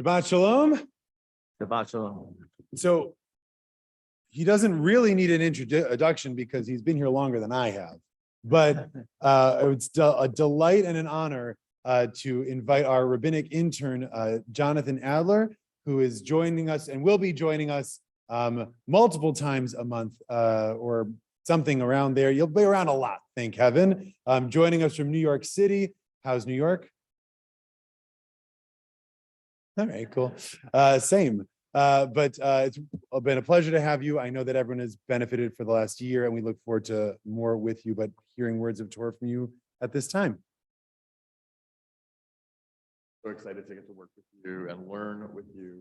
Shabbat shalom. Shabbat shalom. So he doesn't really need an introduction because he's been here longer than I have. But it's a delight and an honor to invite our rabbinic intern, Jonathon Adler, who is joining us and will be joining us multiple times a month or something around there. You'll be around a lot, thank heaven. Joining us from New York City. How's New York? All right, cool. Same. But it's been a pleasure to have you. I know that everyone has benefited for the last year, and we look forward to more with you, but hearing words of Torah from you at this time. So excited to get to work with you and learn with you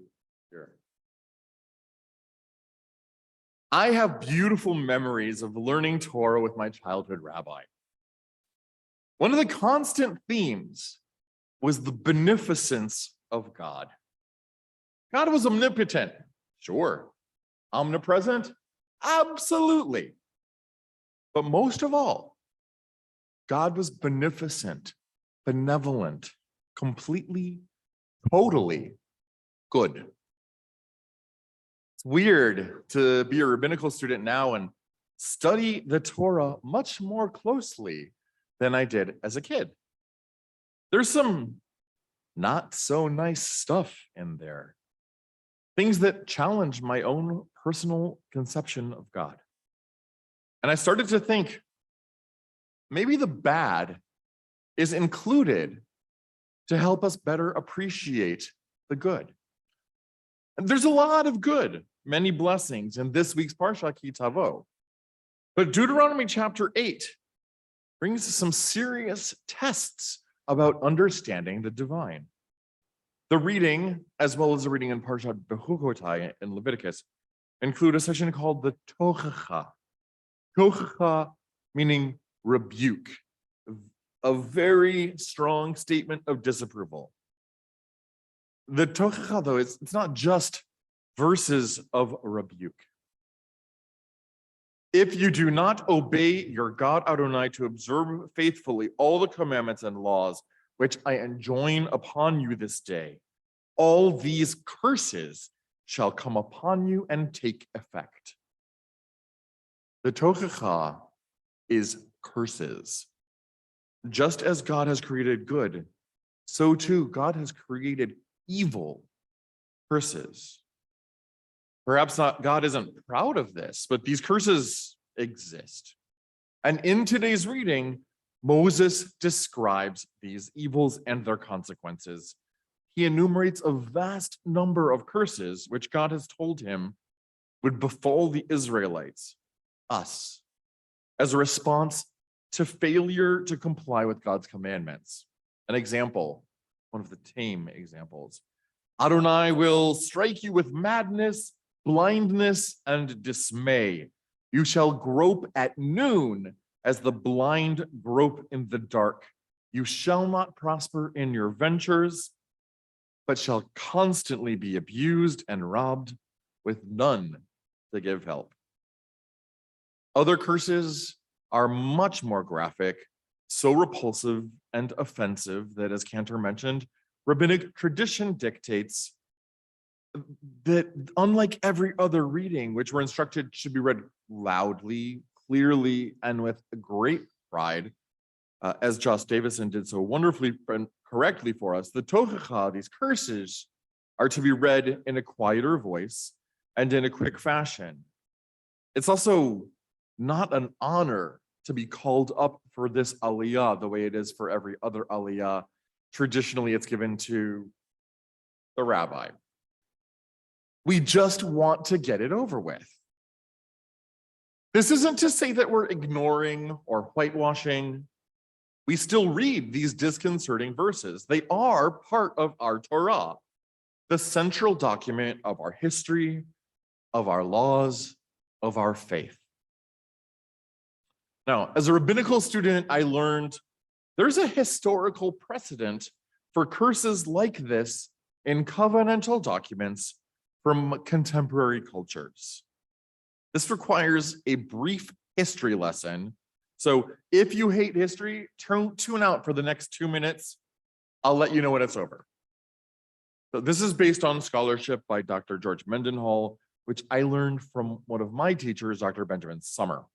here. I have beautiful memories of learning Torah with my childhood rabbi. One of the constant themes was the beneficence of God. God was omnipotent, sure. Omnipresent, absolutely. But most of all, God was beneficent, benevolent, completely, totally good. It's weird to be a rabbinical student now and study the Torah much more closely than I did as a kid. There's some not so nice stuff in there. Things that challenge my own personal conception of God. And I started to think, maybe the bad is included to help us better appreciate the good. And there's a lot of good, many blessings in this week's Parsha Ki Tavo. But Deuteronomy chapter 8 brings some serious tests about understanding the divine. The reading, as well as the reading in Parshat Bechukotai in Leviticus, include a section called the Tochacha. Tochacha meaning rebuke, a very strong statement of disapproval. The Tochacha, though, it's not just verses of rebuke. If you do not obey your God Adonai to observe faithfully all the commandments and laws which I enjoin upon you this day, all these curses shall come upon you and take effect. The Tochacha is curses. Just as God has created good, so too God has created evil, curses. Perhaps not, God isn't proud of this, but these curses exist. And in today's reading, Moses describes these evils and their consequences. He enumerates a vast number of curses which God has told him would befall the Israelites, us, as a response to failure to comply with God's commandments. An example, one of the tame examples. Adonai will strike you with madness, blindness, and dismay. You shall grope at noon as the blind grope in the dark. You shall not prosper in your ventures, but shall constantly be abused and robbed with none to give help. Other curses are much more graphic, so repulsive and offensive that, as Cantor mentioned, rabbinic tradition dictates that, unlike every other reading, which we're instructed should be read loudly, clearly, and with great pride, as Josh Davison did so wonderfully and correctly for us, the Tochacha, these curses, are to be read in a quieter voice and in a quick fashion. It's also not an honor to be called up for this aliyah the way it is for every other aliyah. Traditionally, it's given to the rabbi. We just want to get it over with. This isn't to say that we're ignoring or whitewashing. We still read these disconcerting verses. They are part of our Torah, the central document of our history, of our laws, of our faith. Now, as a rabbinical student, I learned there's a historical precedent for curses like this in covenantal documents from contemporary cultures. This requires a brief history lesson. So if you hate history, tune out for the next 2 minutes. I'll let you know when it's over. So this is based on scholarship by Dr. George Mendenhall, which I learned from one of my teachers, Dr. Benjamin Summer.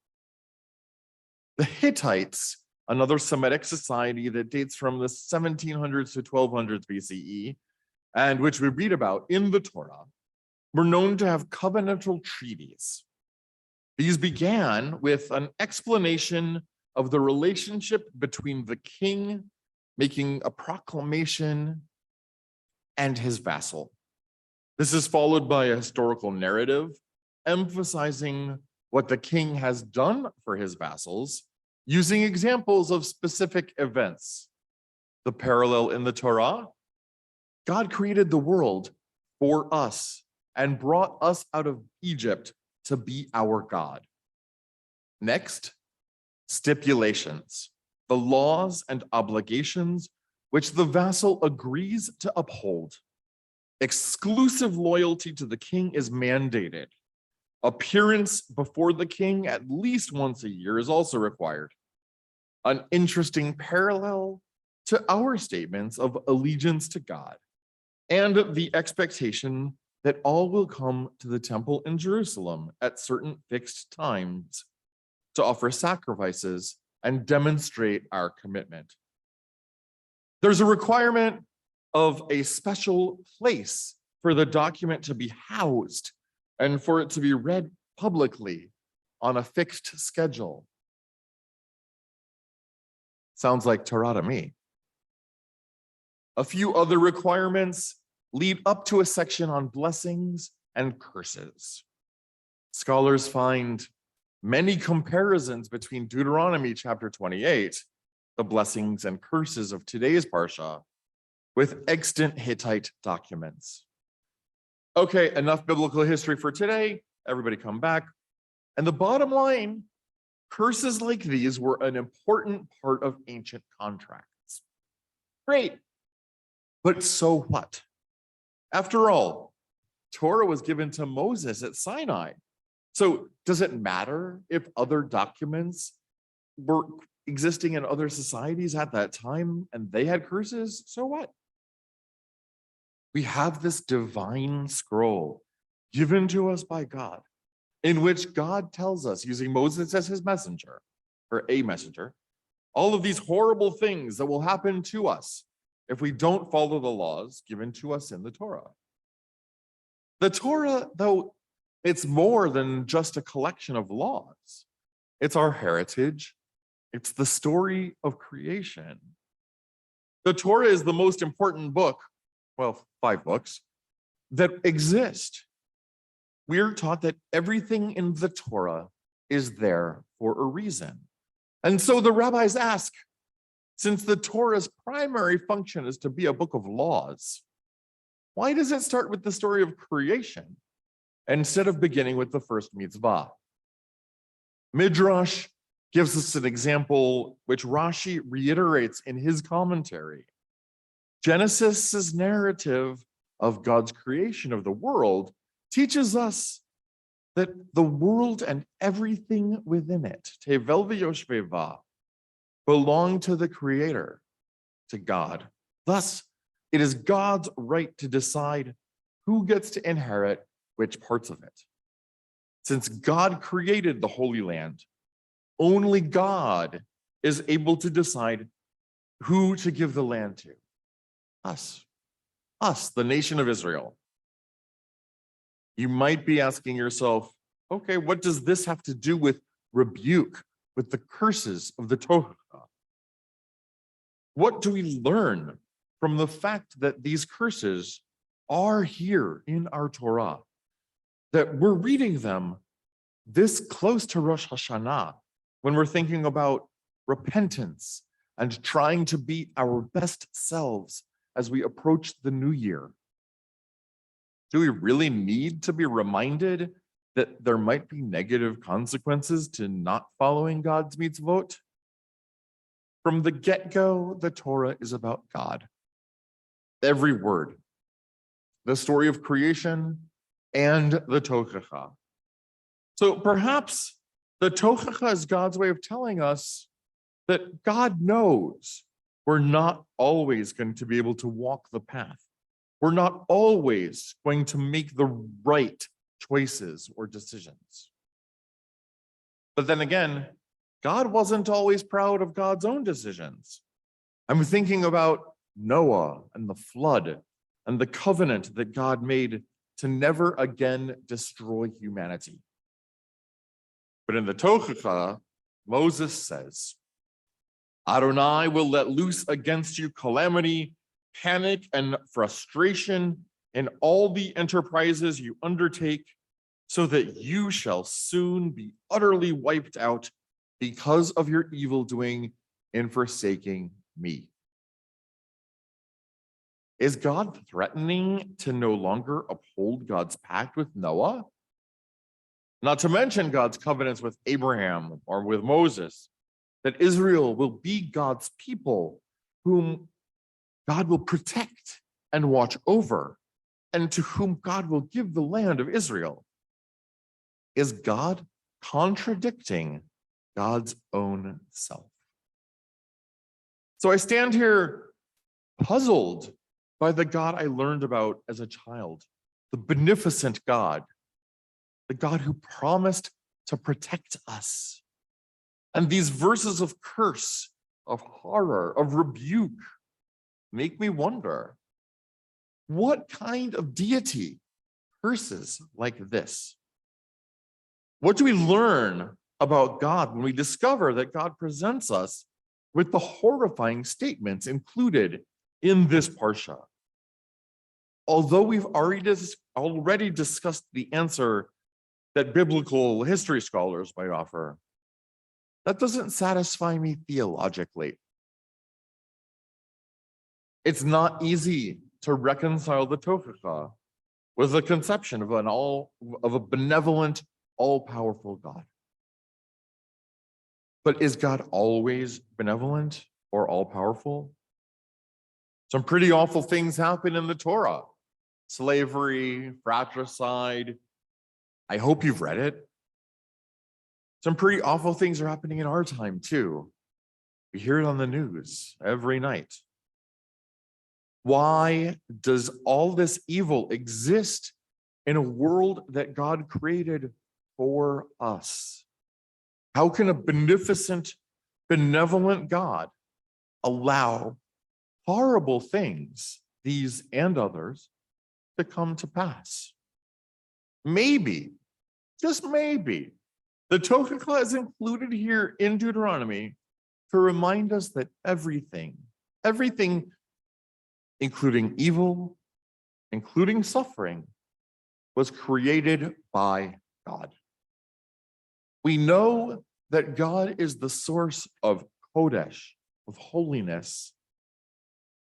The Hittites, another Semitic society that dates from the 1700s to 1200s BCE, and which we read about in the Torah, were known to have covenantal treaties. These began with an explanation of the relationship between the king making a proclamation and his vassal. This is followed by a historical narrative emphasizing what the king has done for his vassals, using examples of specific events. The parallel in the Torah: God created the world for us and brought us out of Egypt to be our God. Next, stipulations, the laws and obligations which the vassal agrees to uphold. Exclusive loyalty to the king is mandated. Appearance before the king at least once a year is also required. An interesting parallel to our statements of allegiance to God and the expectation that all will come to the temple in Jerusalem at certain fixed times to offer sacrifices and demonstrate our commitment. There's a requirement of a special place for the document to be housed and for it to be read publicly on a fixed schedule. Sounds like Torah to me. A few other requirements lead up to a section on blessings and curses. Scholars find many comparisons between Deuteronomy chapter 28, the blessings and curses of today's Parsha, with extant Hittite documents. Okay, enough biblical history for today. Everybody come back. And the bottom line, curses like these were an important part of ancient contracts. Great, but so what? After all, Torah was given to Moses at Sinai. So does it matter if other documents were existing in other societies at that time and they had curses? So what? We have this divine scroll given to us by God, in which God tells us, using Moses as his messenger, or a messenger, all of these horrible things that will happen to us if we don't follow the laws given to us in the Torah. The Torah, though, it's more than just a collection of laws. It's our heritage. It's the story of creation. The Torah is the most important book, well, 5 books, that exist. We're taught that everything in the Torah is there for a reason. And so the rabbis ask, since the Torah's primary function is to be a book of laws, why does it start with the story of creation instead of beginning with the first mitzvah? Midrash gives us an example which Rashi reiterates in his commentary. Genesis's narrative of God's creation of the world teaches us that the world and everything within it, tevel v'yoshveva, belong to the Creator, to God. Thus, it is God's right to decide who gets to inherit which parts of it. Since God created the Holy Land, only God is able to decide who to give the land to. Us, the nation of Israel. You might be asking yourself, okay, what does this have to do with rebuke, with the curses of the Torah? What do we learn from the fact that these curses are here in our Torah, that we're reading them this close to Rosh Hashanah when we're thinking about repentance and trying to be our best selves as we approach the new year? Do we really need to be reminded that there might be negative consequences to not following God's mitzvot? From the get-go, the Torah is about God. Every word, the story of creation and the Tochacha. So perhaps the Tochacha is God's way of telling us that God knows we're not always going to be able to walk the path we're not always going to make the right choices or decisions. But then again, God wasn't always proud of God's own decisions. I'm thinking about Noah and the flood and the covenant that God made to never again destroy humanity. But in the Tochacha, Moses says, Adonai will let loose against you calamity, panic, and frustration in all the enterprises you undertake, so that you shall soon be utterly wiped out because of your evil doing in forsaking me. Is God threatening to no longer uphold God's pact with Noah? Not to mention God's covenants with Abraham or with Moses, that Israel will be God's people whom God will protect and watch over, and to whom God will give the land of Israel. Is God contradicting God's own self? So I stand here puzzled by the God I learned about as a child, the beneficent God, the God who promised to protect us. And these verses of curse, of horror, of rebuke make me wonder, what kind of deity curses like this? What do we learn about God when we discover that God presents us with the horrifying statements included in this parsha? Although we've already discussed the answer that biblical history scholars might offer, that doesn't satisfy me theologically. It's not easy to reconcile the Tochacha with the conception of a benevolent, all-powerful God. But is God always benevolent or all-powerful? Some pretty awful things happen in the Torah. Slavery, fratricide. I hope you've read it. Some pretty awful things are happening in our time too. We hear it on the news every night. Why does all this evil exist in a world that God created for us? How can a beneficent, benevolent God allow horrible things, these and others, to come to pass? Maybe, just maybe, the Tochacha is included here in Deuteronomy to remind us that everything, including evil, including suffering, was created by God. We know that God is the source of Kodesh, of holiness,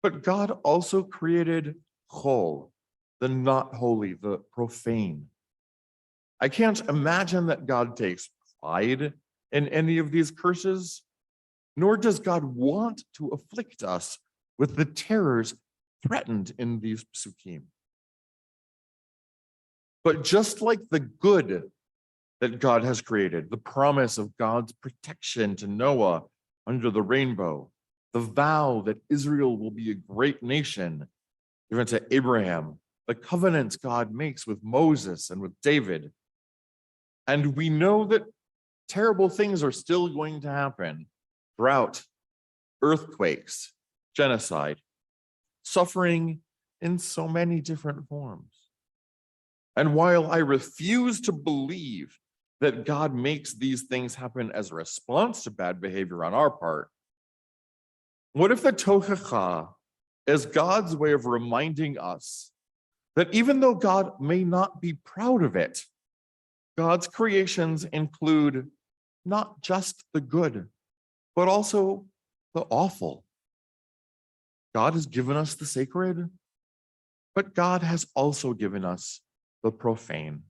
but God also created Chol, the not holy, the profane. I can't imagine that God takes pride in any of these curses, nor does God want to afflict us with the terrors threatened in these psukim. But just like the good that God has created, the promise of God's protection to Noah under the rainbow, the vow that Israel will be a great nation given to Abraham, the covenants God makes with Moses and with David. And we know that terrible things are still going to happen: drought, earthquakes, genocide, suffering in so many different forms. And while I refuse to believe that God makes these things happen as a response to bad behavior on our part, what if the Tochacha is God's way of reminding us that even though God may not be proud of it, God's creations include not just the good, but also the awful. God has given us the sacred, but God has also given us the profane.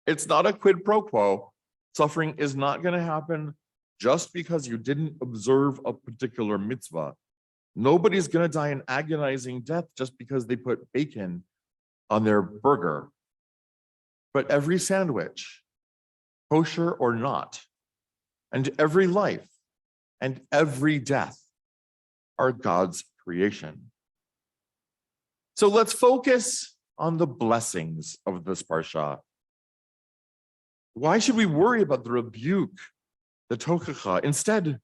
It's not a quid pro quo. Suffering is not going to happen just because you didn't observe a particular mitzvah. Nobody's going to die an agonizing death just because they put bacon on their burger. But every sandwich, kosher or not, and every life and every death are God's creation. So let's focus on the blessings of this parsha. Why should we worry about the rebuke, the tochacha? Instead,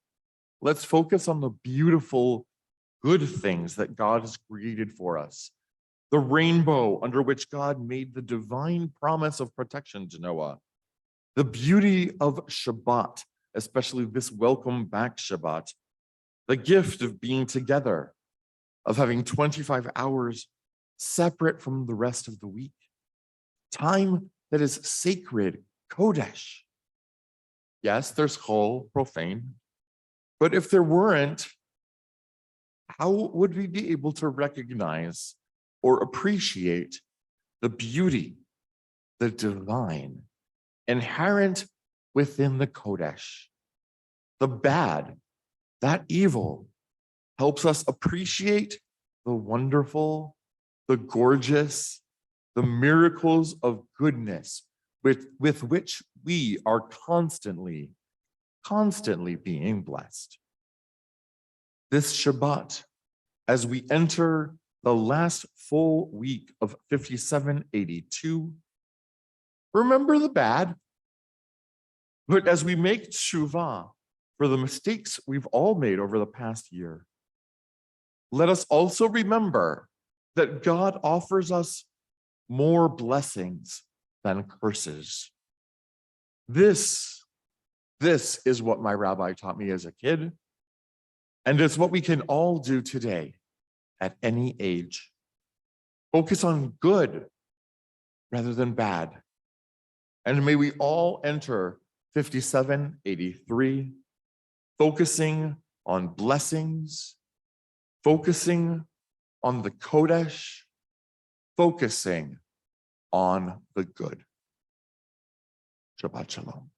let's focus on the beautiful good things that God has created for us. The rainbow under which God made the divine promise of protection to Noah. The beauty of Shabbat, especially this welcome back Shabbat. The gift of being together, of having 25 hours separate from the rest of the week. Time that is sacred, Kodesh. Yes, there's chol, profane, but if there weren't, how would we be able to recognize or appreciate the beauty, the divine, inherent within the Kodesh? The bad, that evil, helps us appreciate the wonderful, the gorgeous, the miracles of goodness with which we are constantly being blessed. This Shabbat, as we enter the last full week of 5782, remember the bad, but as we make tshuva for the mistakes we've all made over the past year, let us also remember that God offers us more blessings than curses. This is what my rabbi taught me as a kid, and it's what we can all do today at any age. Focus on good rather than bad. And may we all enter 5783 focusing on blessings, focusing on the Kodesh, focusing on the good. Shabbat Shalom.